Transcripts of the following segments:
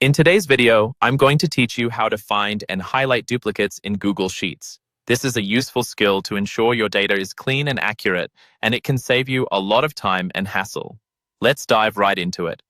In today's video, I'm going to teach you how to find and highlight duplicates in Google Sheets. This is a useful skill to ensure your data is clean and accurate, and it can save you a lot of time and hassle. Let's dive right into it.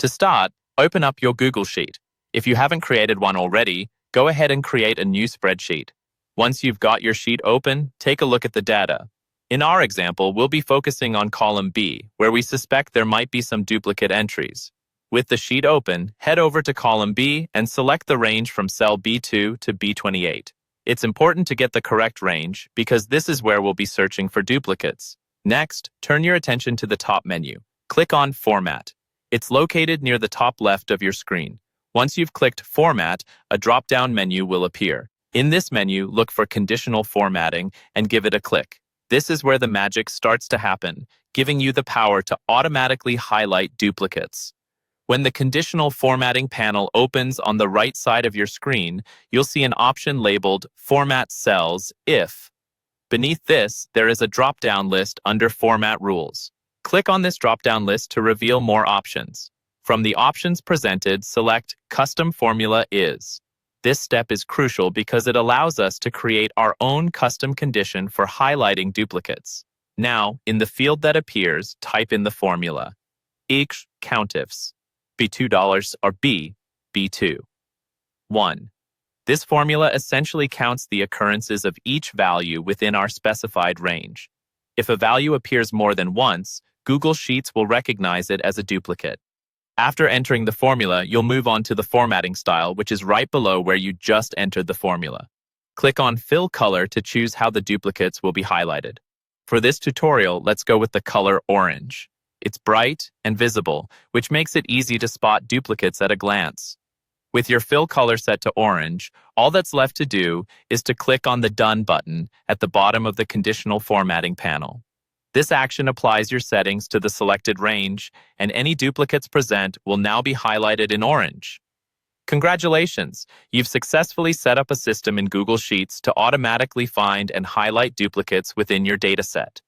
To start, open up your Google Sheet. If you haven't created one already, go ahead and create a new spreadsheet. Once you've got your sheet open, take a look at the data. In our example, we'll be focusing on column B, where we suspect there might be some duplicate entries. With the sheet open, head over to column B and select the range from cell B2 to B28. It's important to get the correct range because this is where we'll be searching for duplicates. Next, turn your attention to the top menu. Click on Format. It's located near the top left of your screen. Once you've clicked Format, a drop-down menu will appear. In this menu, look for Conditional Formatting and give it a click. This is where the magic starts to happen, giving you the power to automatically highlight duplicates. When the Conditional Formatting panel opens on the right side of your screen, you'll see an option labeled Format Cells If. Beneath this, there is a drop-down list under Format Rules. Click on this drop-down list to reveal more options. From the options presented, select Custom Formula Is. This step is crucial because it allows us to create our own custom condition for highlighting duplicates. Now, in the field that appears, type in the formula. Each countifs. B2 or B2. 1. This formula essentially counts the occurrences of each value within our specified range. If a value appears more than once, Google Sheets will recognize it as a duplicate. After entering the formula, you'll move on to the formatting style, which is right below where you just entered the formula. Click on Fill Color to choose how the duplicates will be highlighted. For this tutorial, let's go with the color orange. It's bright and visible, which makes it easy to spot duplicates at a glance. With your fill color set to orange, all that's left to do is to click on the Done button at the bottom of the Conditional Formatting panel. This action applies your settings to the selected range, and any duplicates present will now be highlighted in orange. Congratulations! You've successfully set up a system in Google Sheets to automatically find and highlight duplicates within your dataset.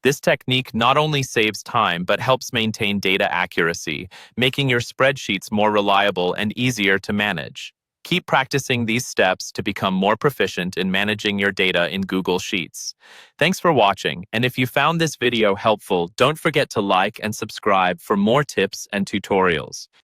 This technique not only saves time but helps maintain data accuracy, making your spreadsheets more reliable and easier to manage. Keep practicing these steps to become more proficient in managing your data in Google Sheets. Thanks for watching, and if you found this video helpful, don't forget to like and subscribe for more tips and tutorials.